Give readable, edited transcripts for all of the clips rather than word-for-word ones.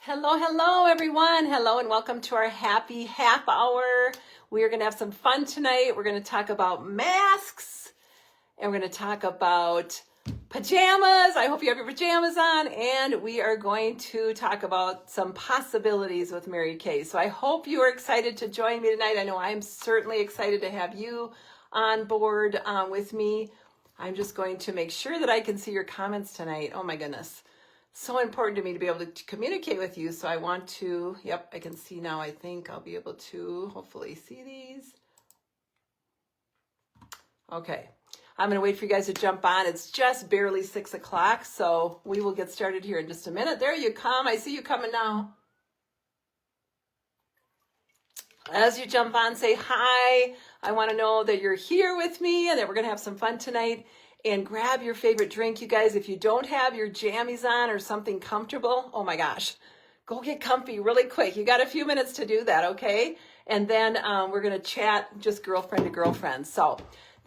Hello, hello, everyone. Hello, and welcome to our happy half hour. We are going to have some fun tonight. We're going to talk about masks and we're going to talk about pajamas. I hope you have your pajamas on. And we are going to talk about some possibilities with Mary Kay. So I hope you are excited to join me tonight. I know I'm certainly excited to have you on board with me. I'm just going to make sure that I can see your comments tonight. Oh my goodness. So important to me to be able to communicate with you. So I want to, yep, I can see now. I think I'll be able to hopefully see these. Okay. I'm going to wait for you guys to jump on. It's just barely 6 o'clock. So we will get started here in just a minute. There you come. I see you coming now. As you jump on, say hi. I want to know that you're here with me and that we're going to have some fun tonight. And grab your favorite drink, you guys. If you don't have your jammies on or something comfortable, oh my gosh, go get comfy really quick. You got a few minutes to do that, okay? And then we're going to chat just girlfriend to girlfriend. So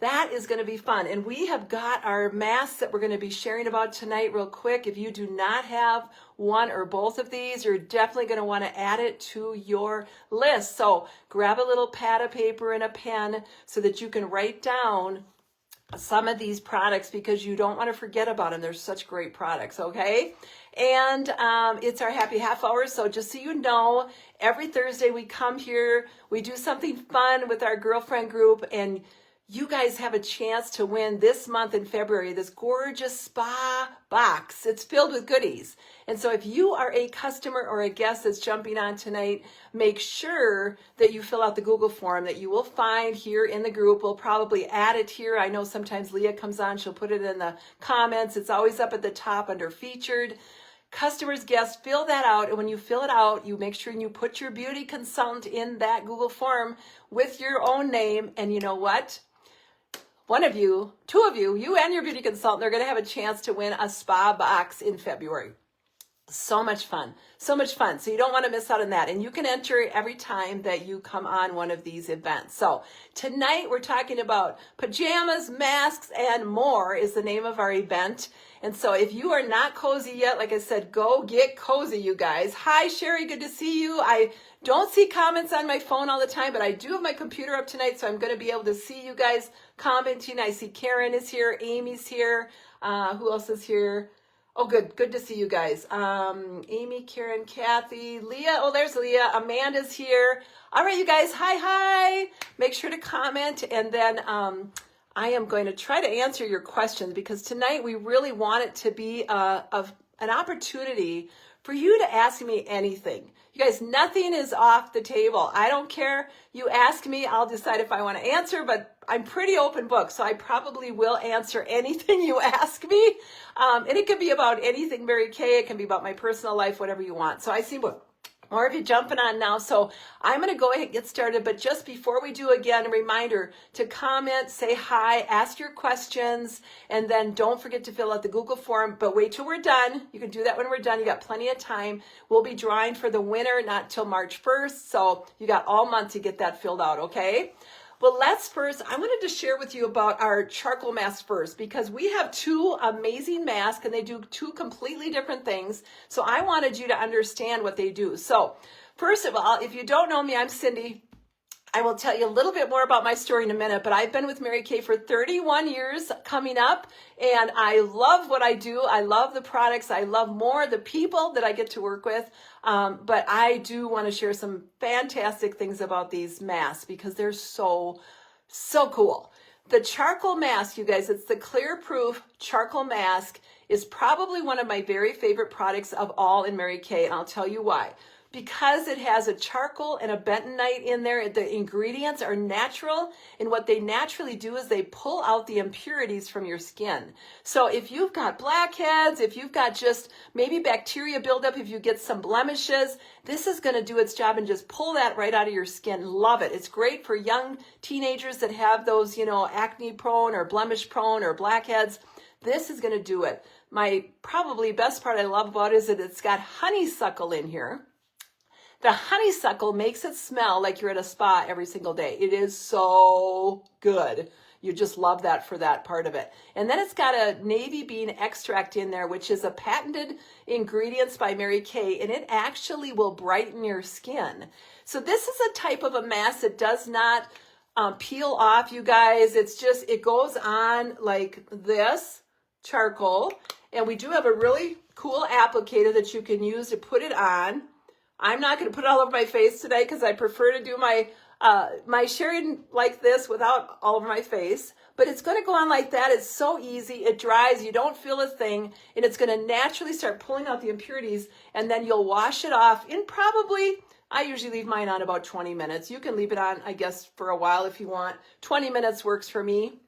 that is going to be fun. And we have got our masks that we're going to be sharing about tonight real quick. If you do not have one or both of these, you're definitely going to want to add it to your list. So grab a little pad of paper and a pen so that you can write down some of these products because you don't want to forget about them. They're such great products, okay? And it's our happy half hour. So just so you know, every Thursday we come here, we do something fun with our girlfriend group, and you guys have a chance to win this month in February, this gorgeous spa box. It's filled with goodies. And so if you are a customer or a guest that's jumping on tonight, make sure that you fill out the Google form that you will find here in the group. We'll probably add it here. I know sometimes Leah comes on, she'll put it in the comments. It's always up at the top under featured. Customers, guests, fill that out. And when you fill it out, you make sure you put your beauty consultant in that Google form with your own name. And you know what? One of you, two of you, you and your beauty consultant, are going to have a chance to win a spa box in February. So much fun. So much fun. So you don't want to miss out on that. And you can enter every time that you come on one of these events. So tonight we're talking about pajamas, masks, and more is the name of our event. And so if you are not cozy yet, like I said, go get cozy, you guys. Hi, Sherry. Good to see you. I don't see comments on my phone all the time, but I do have my computer up tonight, so I'm going to be able to see you guys commenting. I see Karen is here. Amy's here. Who else is here? Oh, good. Good to see you guys. Amy, Karen, Kathy, Leah. Oh, there's Leah. Amanda's here. All right, you guys. Hi. Make sure to comment. And then I am going to try to answer your questions because tonight we really want it to be an opportunity for you to ask me anything. You guys, nothing is off the table. I don't care. You ask me, I'll decide if I want to answer, but I'm pretty open book, so I probably will answer anything you ask me. And it can be about anything, Mary Kay. It can be about my personal life, whatever you want. So I see what more of you jumping on now. So I'm going to go ahead and get started. But just before we do, again, a reminder to comment, say hi, ask your questions, and then don't forget to fill out the Google form. But wait till we're done. You can do that when we're done. You got plenty of time. We'll be drawing for the winner not till March 1st. So you got all month to get that filled out, okay? Well, I wanted to share with you about our charcoal mask first because we have two amazing masks and they do two completely different things. So I wanted you to understand what they do. So first of all, if you don't know me, I'm Cindy. I will tell you a little bit more about my story in a minute, but I've been with Mary Kay for 31 years coming up, and I love what I do. I love the products. I love more the people that I get to work with, but I do want to share some fantastic things about these masks because they're so cool. The charcoal mask, you guys, it's the Clear Proof charcoal mask, is probably one of my very favorite products of all in Mary Kay, and I'll tell you why. Because it has a charcoal and a bentonite in there, the ingredients are natural, and what they naturally do is they pull out the impurities from your skin. So if you've got blackheads, if you've got just maybe bacteria buildup, if you get some blemishes, this is going to do its job and just pull that right out of your skin. Love it. It's great for young teenagers that have those, acne prone or blemish prone or blackheads. This is going to do it. My probably best part I love about it is that it's got honeysuckle in here. The honeysuckle makes it smell like you're at a spa every single day. It is so good. You just love that for that part of it. And then it's got a navy bean extract in there, which is a patented ingredients by Mary Kay, and it actually will brighten your skin. So this is a type of a mask that does not peel off, you guys. It's just, it goes on like this, charcoal. And we do have a really cool applicator that you can use to put it on. I'm not going to put it all over my face today because I prefer to do my sharing like this without all over my face. But it's going to go on like that. It's so easy. It dries. You don't feel a thing. And it's going to naturally start pulling out the impurities. And then you'll wash it off in probably, I usually leave mine on about 20 minutes. You can leave it on, I guess, for a while if you want. 20 minutes works for me.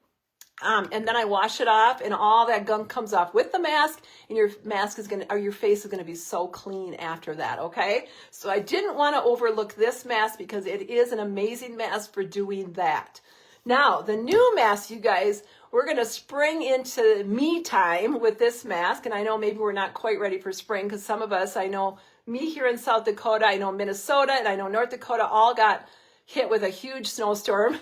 And then I wash it off and all that gunk comes off with the mask, and your mask is going to, or your face is going to be so clean after that. Okay. So I didn't want to overlook this mask because it is an amazing mask for doing that. Now, the new mask, you guys, we're going to spring into me time with this mask. And I know maybe we're not quite ready for spring because some of us, I know me here in South Dakota, I know Minnesota, and I know North Dakota all got hit with a huge snowstorm.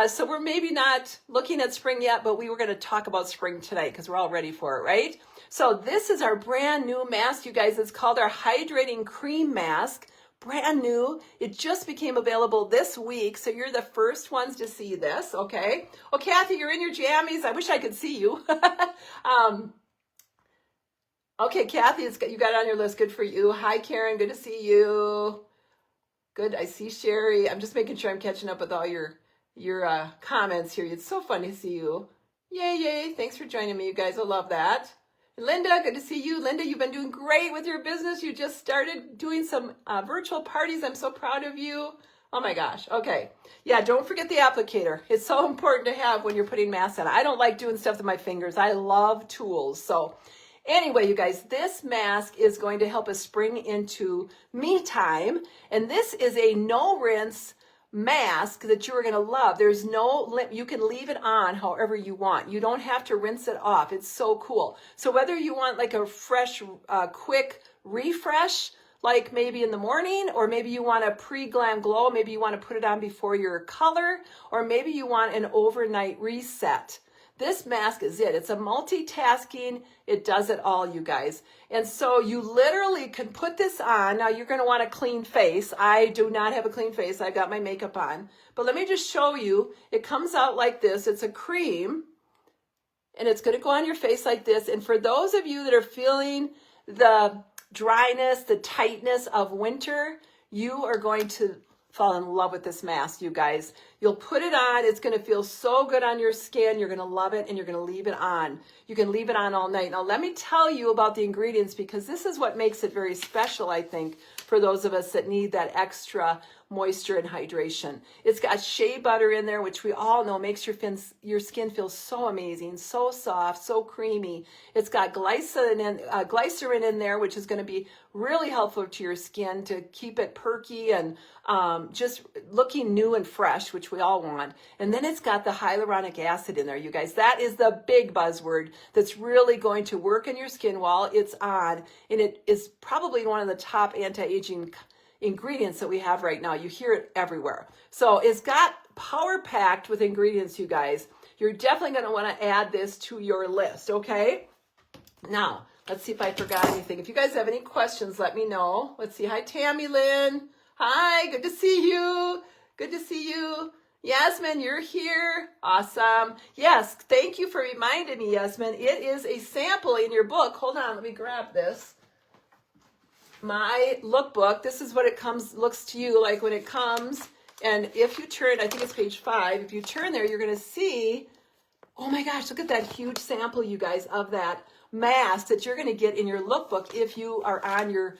So we're maybe not looking at spring yet, but we were going to talk about spring tonight because we're all ready for it, right? So this is our brand new mask, you guys. It's called our Hydrating Cream Mask. Brand new. It just became available this week, so you're the first ones to see this, okay? Oh, Kathy, you're in your jammies. I wish I could see you. Okay, Kathy, you got it on your list. Good for you. Hi, Karen. Good to see you. Good. I see Sherry. I'm just making sure I'm catching up with all your comments here. It's so fun to see you. Yay, yay. Thanks for joining me, you guys. I love that. Linda, good to see you. Linda, you've been doing great with your business. You just started doing some virtual parties. I'm so proud of you. Oh my gosh. Okay. Yeah, don't forget the applicator. It's so important to have when you're putting masks on. I don't like doing stuff with my fingers. I love tools. So anyway, you guys, this mask is going to help us spring into me time. And this is a no rinse mask that you are going to love. There's no, you can leave it on however you want. You don't have to rinse it off. It's so cool. So whether you want like a fresh, quick refresh, like maybe in the morning, or maybe you want a pre-glam glow, maybe you want to put it on before your color, or maybe you want an overnight reset. This mask is it. It's a multitasking. It does it all, you guys. And so you literally can put this on. Now you're going to want a clean face. I do not have a clean face. I've got my makeup on. But let me just show you. It comes out like this. It's a cream. And it's going to go on your face like this. And for those of you that are feeling the dryness, the tightness of winter, you are going to fall in love with this mask, you guys. You'll put it on. It's going to feel so good on your skin. You're going to love it, and you're going to leave it on. You can leave it on all night. Now, let me tell you about the ingredients, because this is what makes it very special, I think, for those of us that need that extra moisture and hydration. It's got shea butter in there, which we all know makes your skin feel so amazing, so soft, so creamy. It's got glycerin in there, which is going to be really helpful to your skin to keep it perky and just looking new and fresh, which we all want. And then it's got the hyaluronic acid in there, you guys. That is the big buzzword that's really going to work in your skin while it's on. And it is probably one of the top anti-aging ingredients that we have right now. You hear it everywhere. So it's got power packed with ingredients, you guys. You're definitely going to want to add this to your list, okay? Now, let's see if I forgot anything. If you guys have any questions, let me know. Let's see. Hi, Tammy Lynn. Hi, good to see you. Good to see you. Yasmin, you're here. Awesome. Yes, thank you for reminding me, Yasmin. It is a sample in your book. Hold on, let me grab this. My lookbook. This is what it looks to you like when it comes. And if you turn, I think it's page 5. If you turn there, you're going to see, oh my gosh, look at that huge sample, you guys, of that mask that you're going to get in your lookbook if you are on your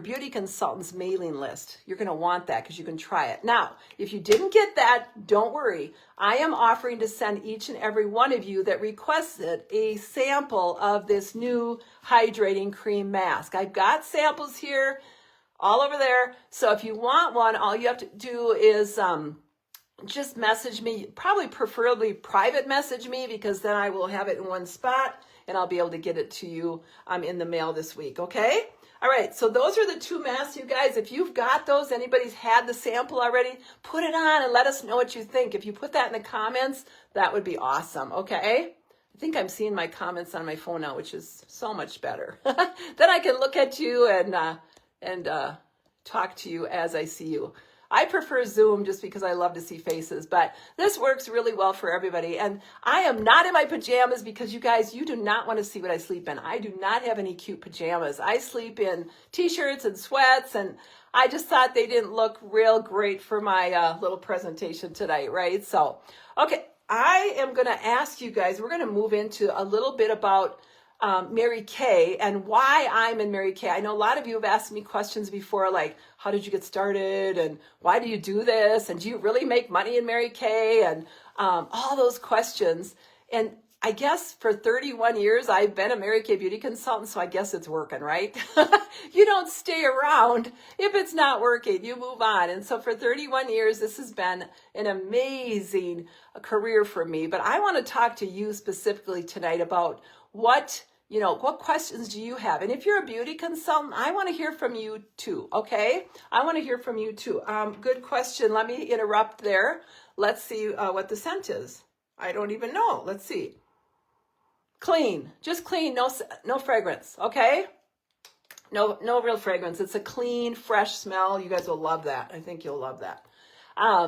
beauty consultant's mailing list. You're going to want that because you can try it. Now, if you didn't get that, don't worry. I am offering to send each and every one of you that requested a sample of this new hydrating cream mask. I've got samples here all over there. So if you want one, all you have to do is just message me, probably preferably private message me, because then I will have it in one spot and I'll be able to get it to you in the mail this week, okay? All right, so those are the 2 masks, you guys. If you've got those, anybody's had the sample already, put it on and let us know what you think. If you put that in the comments, that would be awesome, okay? I think I'm seeing my comments on my phone now, which is so much better. Then I can look at you and talk to you as I see you. I prefer Zoom just because I love to see faces, but this works really well for everybody. And I am not in my pajamas because you guys, you do not want to see what I sleep in. I do not have any cute pajamas. I sleep in t-shirts and sweats, and I just thought they didn't look real great for my little presentation tonight, right? So, okay, I am going to ask you guys, we're going to move into a little bit about Mary Kay and why I'm in Mary Kay. I know a lot of you have asked me questions before, like, how did you get started? And why do you do this? And do you really make money in Mary Kay? And all those questions. And I guess for 31 years, I've been a Mary Kay beauty consultant, so I guess it's working, right? You don't stay around if it's not working. You move on. And so for 31 years, this has been an amazing career for me. But I want to talk to you specifically tonight about what questions do you have? And if you're a beauty consultant, I want to hear from you too, okay? I want to hear from you too. Good question. Let me interrupt there. Let's see what the scent is. I don't even know. Let's see. Clean, just clean, no fragrance, okay? No real fragrance. It's a clean, fresh smell. You guys will love that. I think you'll love that.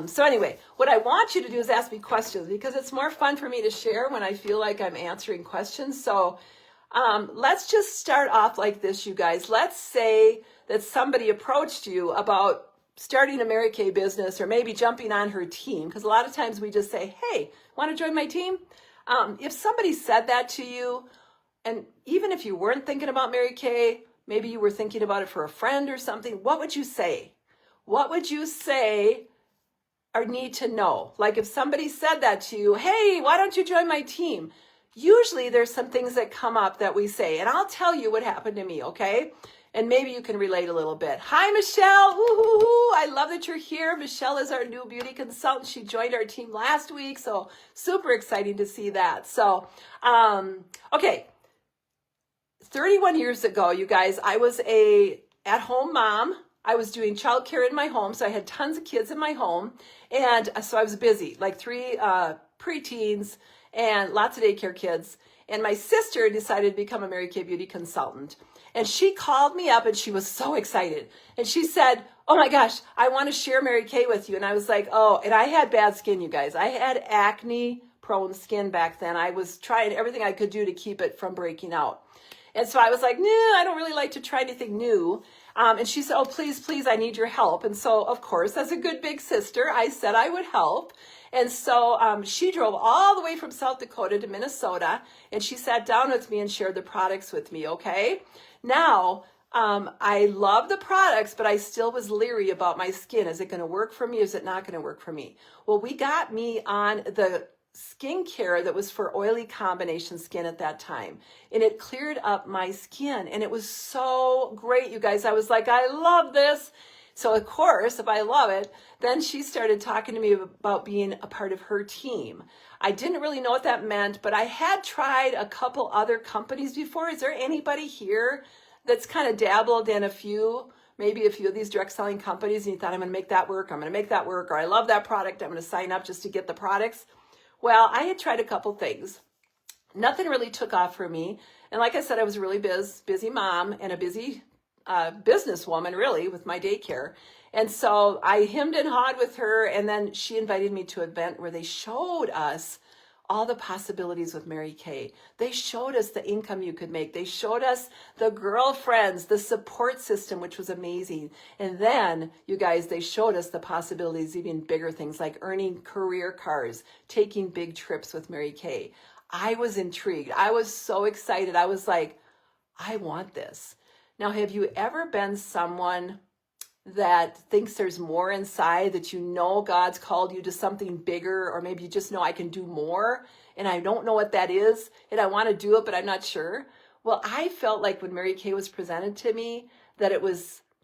So anyway, what I want you to do is ask me questions because it's more fun for me to share when I feel like I'm answering questions. So let's just start off like this, you guys. Let's say that somebody approached you about starting a Mary Kay business or maybe jumping on her team, because a lot of times we just say, hey, want to join my team? If somebody said that to you, and even if you weren't thinking about Mary Kay, maybe you were thinking about it for a friend or something, what would you say? What would you say or need to know? Like if somebody said that to you, hey, why don't you join my team? Usually there's some things that come up that we say, and I'll tell you what happened to me, okay? And maybe you can relate a little bit. Hi, Michelle. Woo-hoo-hoo. I love that you're here. Michelle is our new beauty consultant. She joined our team last week, so super exciting to see that. So, okay. 31 years ago, you guys, I was a at-home mom. I was doing childcare in my home, so I had tons of kids in my home, and so I was busy, like 3 preteens and lots of daycare kids. And my sister decided to become a Mary Kay beauty consultant. And she called me up and she was so excited. And she said, oh my gosh, I want to share Mary Kay with you. And I was like, oh, and I had bad skin, you guys. I had acne prone skin back then. I was trying everything I could do to keep it from breaking out. And so I was like, no, I don't really like to try anything new. And she said, oh, please, please, I need your help. And so, of course, as a good big sister, I said I would help. And so she drove all the way from South Dakota to Minnesota, and she sat down with me and shared the products with me, okay? Now, I love the products, but I still was leery about my skin. Is it going to work for me? Is it not going to work for me? Well, we got me on the skincare that was for oily combination skin at that time, and it cleared up my skin, and it was so great, you guys. I was like, I love this. So of course, if I love it, then she started talking to me about being a part of her team. I didn't really know what that meant, but I had tried a couple other companies before. Is there anybody here that's kind of dabbled in maybe a few of these direct selling companies, and you thought, I'm going to make that work, I'm going to make that work, or I love that product, I'm going to sign up just to get the products? Well, I had tried a couple things. Nothing really took off for me. And like I said, I was a really busy mom and a busy businesswoman, really, with my daycare. And so I hemmed and hawed with her, and then she invited me to an event where they showed us all the possibilities with Mary Kay. They showed us the income you could make. They showed us the girlfriends, the support system, which was amazing. And then, you guys, they showed us the possibilities, even bigger things like earning career cars, taking big trips with Mary Kay. I was intrigued. I was so excited. I was like, I want this. Now, have you ever been someone that thinks there's more inside, that you know God's called you to something bigger, or maybe you just know I can do more and I don't know what that is and I want to do it, but I'm not sure? Well, I felt like when Mary Kay was presented to me, that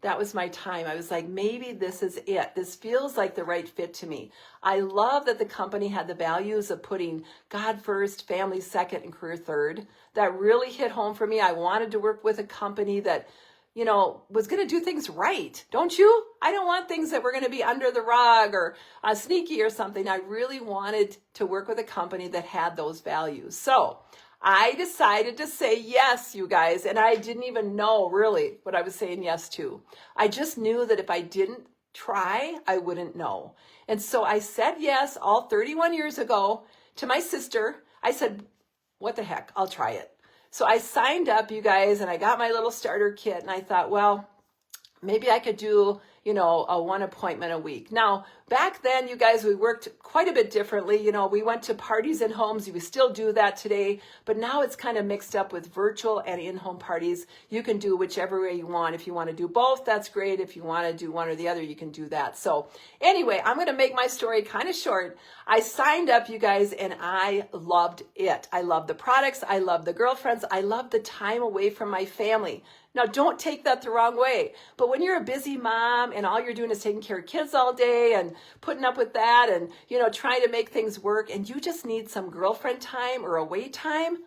that was my time. I was like, maybe this is it. This feels like the right fit to me. I love that the company had the values of putting God first, family second, and career third. That really hit home for me. I wanted to work with a company that, you know, was going to do things right. Don't you? I don't want things that were going to be under the rug or sneaky or something. I really wanted to work with a company that had those values. So I decided to say yes, you guys, and I didn't even know really what I was saying yes to. I just knew that if I didn't try, I wouldn't know. And so I said yes all 31 years ago to my sister. I said, what the heck, I'll try it. So I signed up, you guys, and I got my little starter kit, and I thought, well, maybe I could do, you know, a one appointment a week. Now, back then, you guys, we worked quite a bit differently. You know, we went to parties and homes. We still do that today, but now it's kind of mixed up with virtual and in-home parties. You can do whichever way you want. If you want to do both, that's great. If you want to do one or the other, you can do that. So anyway, I'm going to make my story kind of short. I signed up, you guys, and I loved it. I loved the products. I loved the girlfriends. I loved the time away from my family. Now, don't take that the wrong way, but when you're a busy mom and all you're doing is taking care of kids all day and putting up with that and, you know, trying to make things work and you just need some girlfriend time or away time,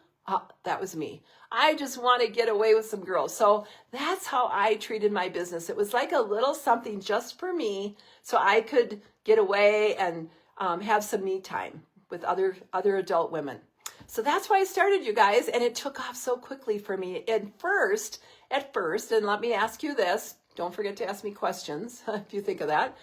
that was me. I just want to get away with some girls. So that's how I treated my business. It was like a little something just for me so I could get away and have some me time with other adult women. So that's why I started, you guys, and it took off so quickly for me. At first, and let me ask you this, don't forget to ask me questions if you think of that.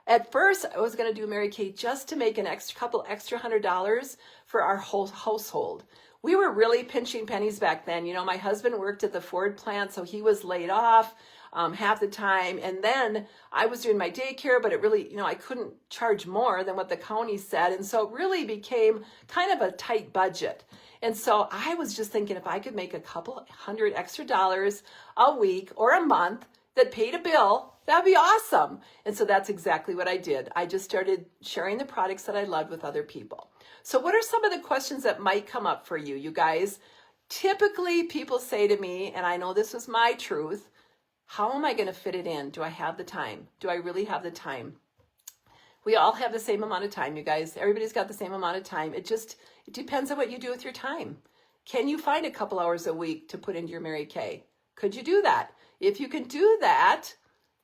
At first, I was going to do Mary Kay just to make couple extra $100 for our whole household. We were really pinching pennies back then. You know, my husband worked at the Ford plant, so he was laid off half the time. And then I was doing my daycare, but it really, you know, I couldn't charge more than what the county said. And so it really became kind of a tight budget. And so I was just thinking if I could make a couple $100 extra a week or a month that paid a bill, that'd be awesome. And so that's exactly what I did. I just started sharing the products that I loved with other people. So what are some of the questions that might come up for you, you guys? Typically, people say to me, and I know this was my truth, how am I going to fit it in? Do I have the time? Do I really have the time? We all have the same amount of time, you guys. Everybody's got the same amount of time. It depends on what you do with your time. Can you find a couple hours a week to put into your Mary Kay? Could you do that? If you can do that,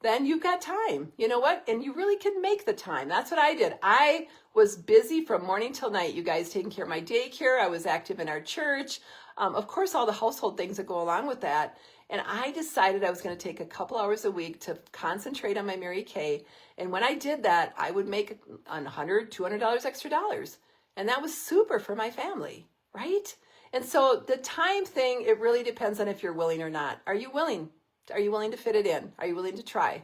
then you've got time. You know what? And you really can make the time. That's what I did. I was busy from morning till night, you guys, taking care of my daycare. I was active in our church. Of course, all the household things that go along with that. And I decided I was going to take a couple hours a week to concentrate on my Mary Kay. And when I did that, I would make $100, $200 extra dollars. And that was super for my family, right? And so the time thing, it really depends on if you're willing or not. Are you willing? Are you willing to fit it in? Are you willing to try?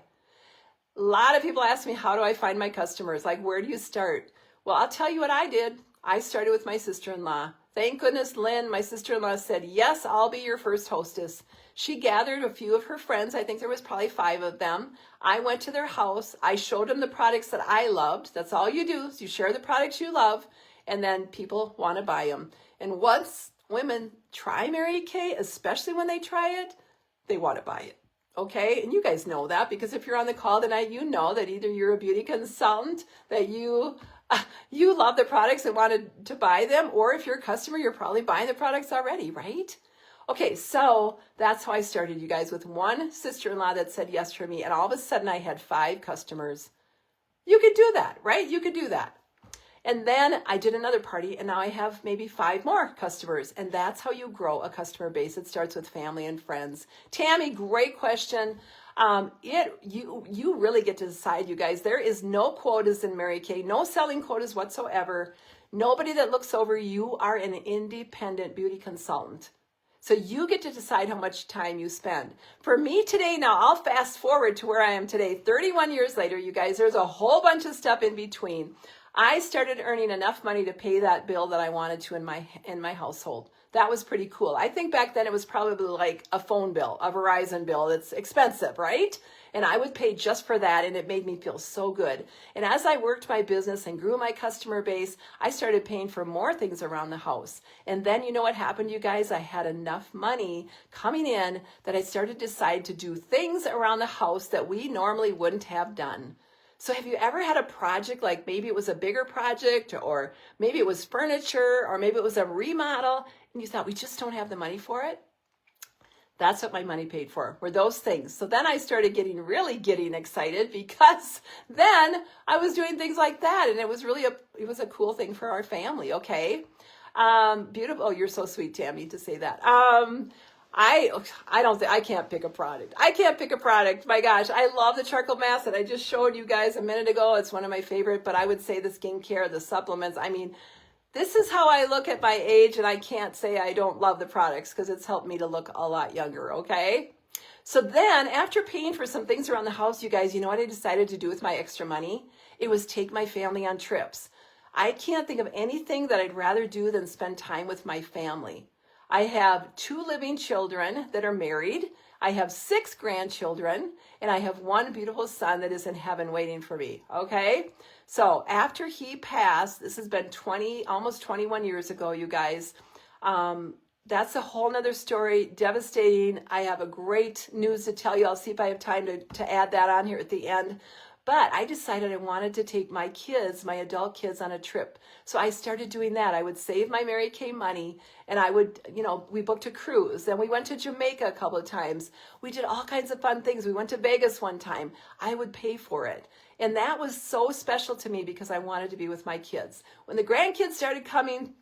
A lot of people ask me, how do I find my customers? Like, where do you start? Well, I'll tell you what I did. I started with my sister-in-law. Thank goodness Lynn, my sister-in-law, said, yes, I'll be your first hostess. She gathered a few of her friends. I think there was probably 5 of them. I went to their house. I showed them the products that I loved. That's all you do is you share the products you love, and then people want to buy them. And once women try Mary Kay, especially when they try it, they want to buy it. Okay, and you guys know that because if you're on the call tonight, you know that either you're a beauty consultant, that you love the products and wanted to buy them, or if you're a customer, you're probably buying the products already, right? Okay, so that's how I started, you guys, with one sister-in-law that said yes for me, and all of a sudden I had 5 customers. You could do that, right? You could do that. And then I did another party, and now I have maybe 5 more customers. And that's how you grow a customer base. It starts with family and friends. Tammy, great question. You really get to decide, you guys. There is no quotas in Mary Kay, no selling quotas whatsoever. Nobody that looks over you are an independent beauty consultant. So you get to decide how much time you spend. For me today, now I'll fast forward to where I am today, 31 years later, you guys. There's a whole bunch of stuff in between. I started earning enough money to pay that bill that I wanted to in my household. That was pretty cool. I think back then it was probably like a phone bill, a Verizon bill. It's expensive, right? And I would pay just for that, and it made me feel so good. And as I worked my business and grew my customer base, I started paying for more things around the house. And then you know what happened, you guys? I had enough money coming in that I started to decide to do things around the house that we normally wouldn't have done. So have you ever had a project, like maybe it was a bigger project, or maybe it was furniture, or maybe it was a remodel, and you thought, we just don't have the money for it? That's what my money paid for, were those things. So then I started getting excited, because then I was doing things like that, and it was a cool thing for our family. Okay. Beautiful. Oh, you're so sweet, Tammy, to say that. I can't pick a product. I can't pick a product. My gosh, I love the charcoal mask that I just showed you guys a minute ago. It's one of my favorite, but I would say the skincare, the supplements. I mean, this is how I look at my age, and I can't say I don't love the products, because it's helped me to look a lot younger, okay? So then, after paying for some things around the house, you guys, you know what I decided to do with my extra money? It was take my family on trips. I can't think of anything that I'd rather do than spend time with my family. I have 2 living children that are married. I have 6 grandchildren, and I have 1 beautiful son that is in heaven waiting for me, okay? So after he passed, this has been almost 21 years ago, you guys. That's a whole nother story, devastating. I have a great news to tell you. I'll see if I have time to add that on here at the end. But I decided I wanted to take my kids, my adult kids, on a trip. So I started doing that. I would save my Mary Kay money, and I would, we booked a cruise. Then we went to Jamaica a couple of times. We did all kinds of fun things. We went to Vegas one time. I would pay for it. And that was so special to me, because I wanted to be with my kids. When the grandkids started coming,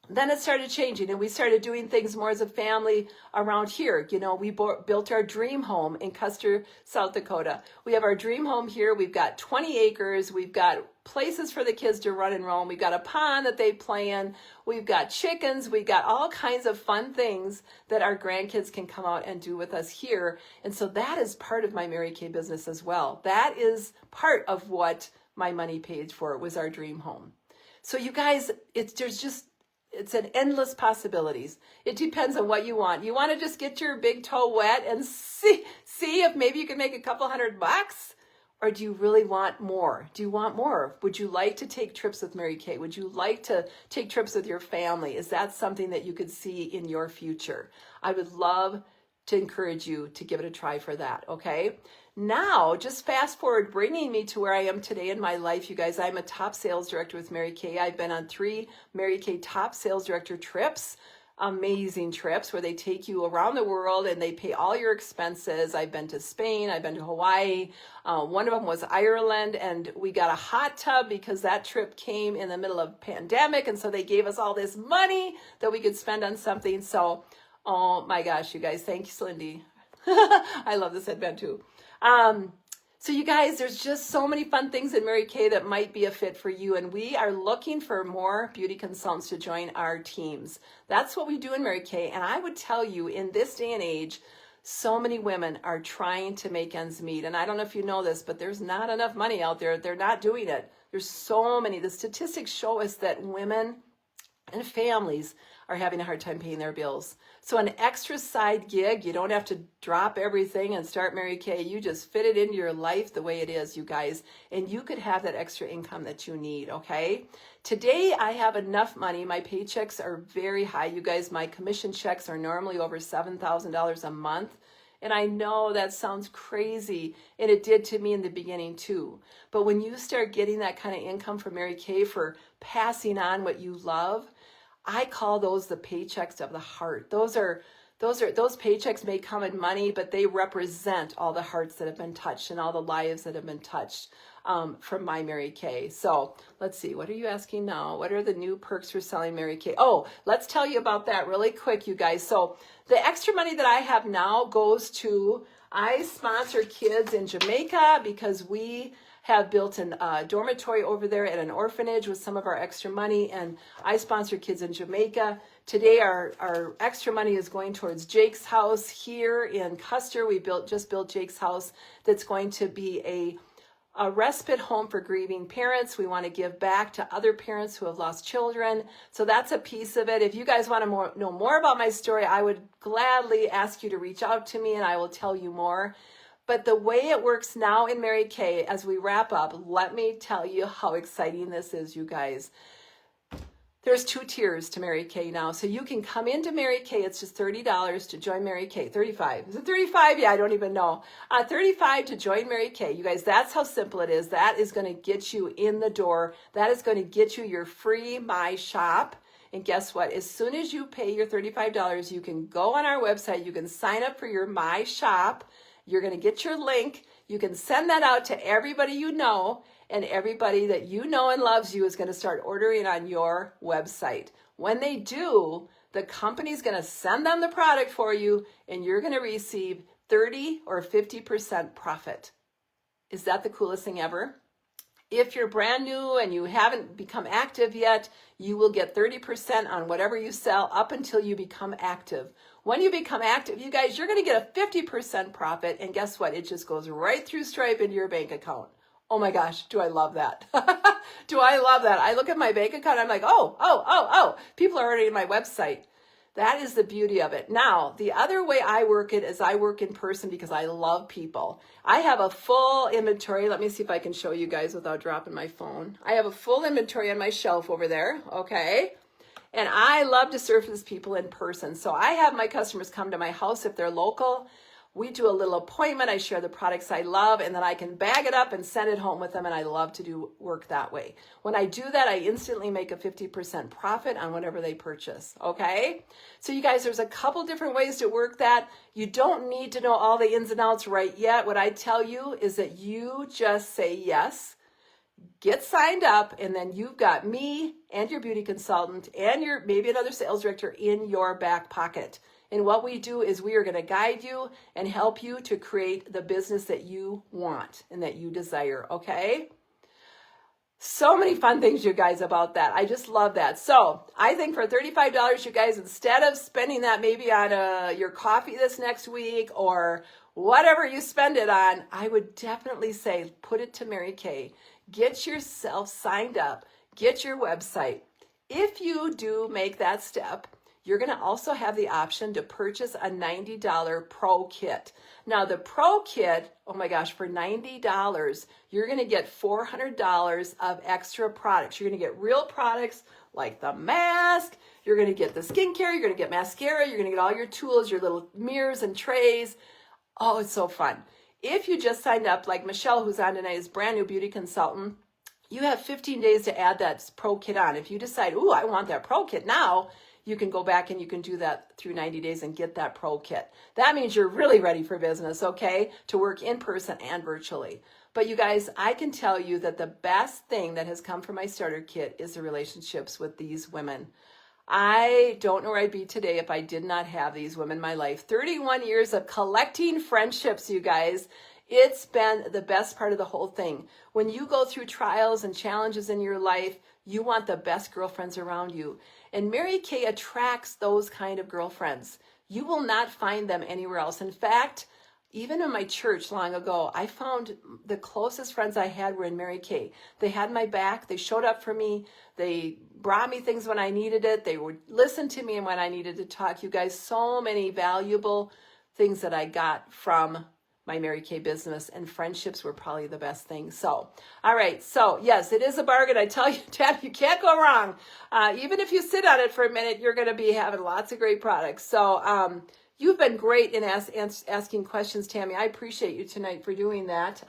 then it started changing, and we started doing things more as a family around here. We built our dream home in Custer, South Dakota. We have our dream home here. We've got 20 acres. We've got places for the kids to run and roam. We've got a pond that they play in. We've got chickens. We've got all kinds of fun things that our grandkids can come out and do with us here. And so that is part of my Mary Kay business as well. That is part of what my money paid for, was our dream home. So you guys, it's an endless possibilities. It depends on what you want. You want to just get your big toe wet and see if maybe you can make a couple $100, or do you really want more? Do you want more? Would you like to take trips with Mary Kay? Would you like to take trips with your family? Is that something that you could see in your future? I would love to encourage you to give it a try for that, okay? Now, just fast forward, bringing me to where I am today in my life, you guys. I'm a top sales director with Mary Kay. I've been on 3 Mary Kay top sales director trips, amazing trips where they take you around the world and they pay all your expenses. I've been to Spain. I've been to Hawaii. One of them was Ireland, and we got a hot tub because that trip came in the middle of pandemic, and so they gave us all this money that we could spend on something. So, oh my gosh, you guys, thank you, Slindy. I love this headband too. So you guys, there's just so many fun things in Mary Kay that might be a fit for you. And we are looking for more beauty consultants to join our teams. That's what we do in Mary Kay. And I would tell you, in this day and age, so many women are trying to make ends meet. And I don't know if you know this, but there's not enough money out there. They're not doing it. There's so many. The statistics show us that women and families are having a hard time paying their bills. So an extra side gig, you don't have to drop everything and start Mary Kay. You just fit it into your life the way it is, you guys, and you could have that extra income that you need, okay? Today, I have enough money. My paychecks are very high, you guys. My commission checks are normally over $7,000 a month. And I know that sounds crazy, and it did to me in the beginning too. But when you start getting that kind of income from Mary Kay for passing on what you love, I call those the paychecks of the heart. Those paychecks may come in money, but they represent all the hearts that have been touched and all the lives that have been touched from my Mary Kay. So let's see, what are you asking now? What are the new perks for selling Mary Kay? Oh, let's tell you about that really quick, you guys. So the extra money that I have now goes to, I sponsor kids in Jamaica because we have built a dormitory over there at an orphanage with some of our extra money, and I sponsor kids in Jamaica. Today, our extra money is going towards Jake's house here in Custer. We just built Jake's house that's going to be a a respite home for grieving parents. We want to give back to other parents who have lost children. So that's a piece of it. If you guys want to know more about my story, I would gladly ask you to reach out to me and I will tell you more. But the way it works now in Mary Kay, as we wrap up, let me tell you how exciting this is, you guys. There's 2 tiers to Mary Kay now. So you can come into Mary Kay. It's just $30 to join Mary Kay. 35. Is it 35? Yeah, I don't even know. 35 to join Mary Kay. You guys, that's how simple it is. That is going to get you in the door. That is going to get you your free My Shop. And guess what? As soon as you pay your $35, you can go on our website. You can sign up for your My Shop. You're going to get your link. You can send that out to everybody you know. And everybody that you know and loves you is going to start ordering on your website. When they do, the company's going to send them the product for you, and you're going to receive 30 or 50% profit. Is that the coolest thing ever? If you're brand new and you haven't become active yet, you will get 30% on whatever you sell up until you become active. When you become active, you guys, you're going to get a 50% profit, and guess what? It just goes right through Stripe into your bank account. Oh my gosh, do I love that? Do I love that? I look at my bank account, I'm like, oh, people are already in my website. That is the beauty of it. Now, the other way I work it is I work in person because I love people. I have a full inventory. Let me see if I can show you guys without dropping my phone. I have a full inventory on my shelf over there, okay? And I love to service people in person. So I have my customers come to my house if they're local. We do a little appointment. I share the products I love, and then I can bag it up and send it home with them, and I love to do work that way. When I do that, I instantly make a 50% profit on whatever they purchase, okay? So you guys, there's a couple different ways to work that. You don't need to know all the ins and outs right yet. What I tell you is that you just say yes, get signed up, and then you've got me and your beauty consultant and your maybe another sales director in your back pocket. And what we do is we are going to guide you and help you to create the business that you want and that you desire, okay? So many fun things, you guys, about that. I just love that. So I think for $35, you guys, instead of spending that maybe on your coffee this next week or whatever you spend it on, I would definitely say put it to Mary Kay. Get yourself signed up. Get your website. If you do make that step, you're going to also have the option to purchase a $90 Pro Kit. Now, the Pro Kit, oh my gosh, for $90, you're going to get $400 of extra products. You're going to get real products like the mask. You're going to get the skincare. You're going to get mascara. You're going to get all your tools, your little mirrors and trays. Oh, it's so fun. If you just signed up, like Michelle, who's on tonight, is brand new beauty consultant, you have 15 days to add that Pro Kit on. If you decide, ooh, I want that Pro Kit now, you can go back and you can do that through 90 days and get that Pro Kit. That means you're really ready for business, okay? To work in person and virtually. But you guys, I can tell you that the best thing that has come from my starter kit is the relationships with these women. I don't know where I'd be today if I did not have these women in my life. 31 years of collecting friendships, you guys. It's been the best part of the whole thing. When you go through trials and challenges in your life, you want the best girlfriends around you. And Mary Kay attracts those kind of girlfriends. You will not find them anywhere else. In fact, even in my church long ago, I found the closest friends I had were in Mary Kay. They had my back. They showed up for me. They brought me things when I needed it. They would listen to me when I needed to talk. You guys, so many valuable things that I got from my Mary Kay business, and friendships were probably the best thing. So, all right. So yes, it is a bargain. I tell you, Dad, you can't go wrong. Even if you sit on it for a minute, you're going to be having lots of great products. So, you've been great in asking questions, Tammy. I appreciate you tonight for doing that.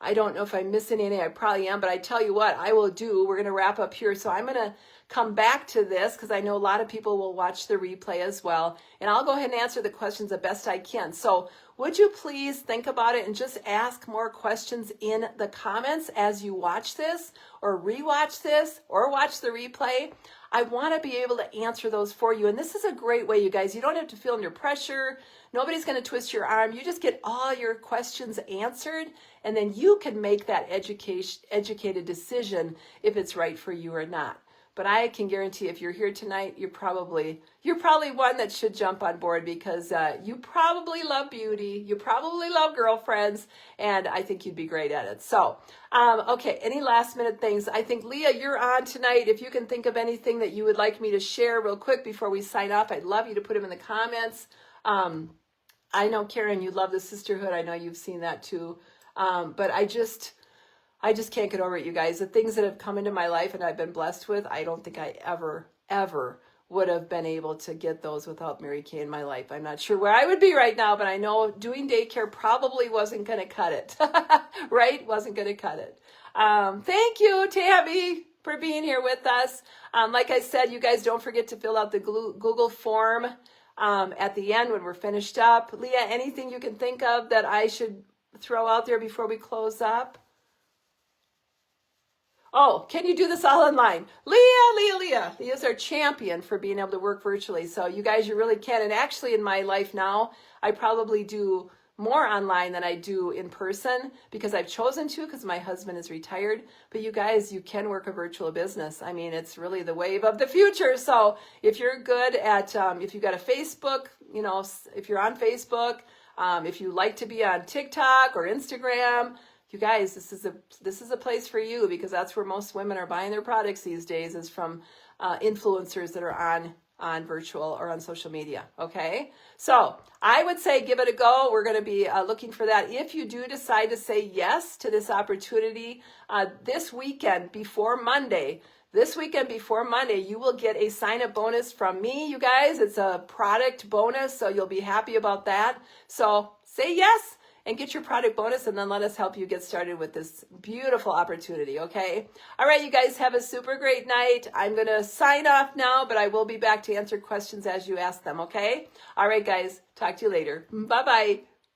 I don't know if I'm missing any. I probably am, but I tell you what, I will do. We're going to wrap up here. So I'm going to come back to this because I know a lot of people will watch the replay as well. And I'll go ahead and answer the questions the best I can. So would you please think about it and just ask more questions in the comments as you watch this or rewatch this or watch the replay? I want to be able to answer those for you. And this is a great way, you guys. You don't have to feel under pressure. Nobody's going to twist your arm. You just get all your questions answered, and then you can make that educated decision if it's right for you or not. But I can guarantee if you're here tonight, you're probably one that should jump on board because you probably love beauty, you probably love girlfriends, and I think you'd be great at it. So, okay, any last minute things? I think, Leah, you're on tonight. If you can think of anything that you would like me to share real quick before we sign off, I'd love you to put them in the comments. I know, Karen, you love the sisterhood. I know you've seen that too. But I just can't get over it, you guys. The things that have come into my life and I've been blessed with, I don't think I ever would have been able to get those without Mary Kay in my life. I'm not sure where I would be right now, but I know doing daycare probably wasn't going to cut it, right? Wasn't going to cut it. Thank you, Tabby, for being here with us. Like I said, you guys don't forget to fill out the Google form at the end when we're finished up. Leah, anything you can think of that I should throw out there before we close up? Oh, can you do this all online? Leah. Leah's our champion for being able to work virtually. So you guys, you really can. And actually in my life now, I probably do more online than I do in person because I've chosen to because my husband is retired. But you guys, you can work a virtual business. I mean, it's really the wave of the future. So if you're good at, if you've got a Facebook, you know, if you're on Facebook, if you like to be on TikTok or Instagram, you guys, this is a place for you because that's where most women are buying their products these days is from influencers that are on virtual or on social media. Okay, so I would say give it a go. We're going to be looking for that. If you do decide to say yes to this opportunity this weekend before Monday, you will get a sign-up bonus from me, you guys. It's a product bonus, so you'll be happy about that. So say yes and get your product bonus, and then let us help you get started with this beautiful opportunity, okay? All right, you guys have a super great night. I'm going to sign off now, but I will be back to answer questions as you ask them, okay? All right, guys, talk to you later. Bye-bye.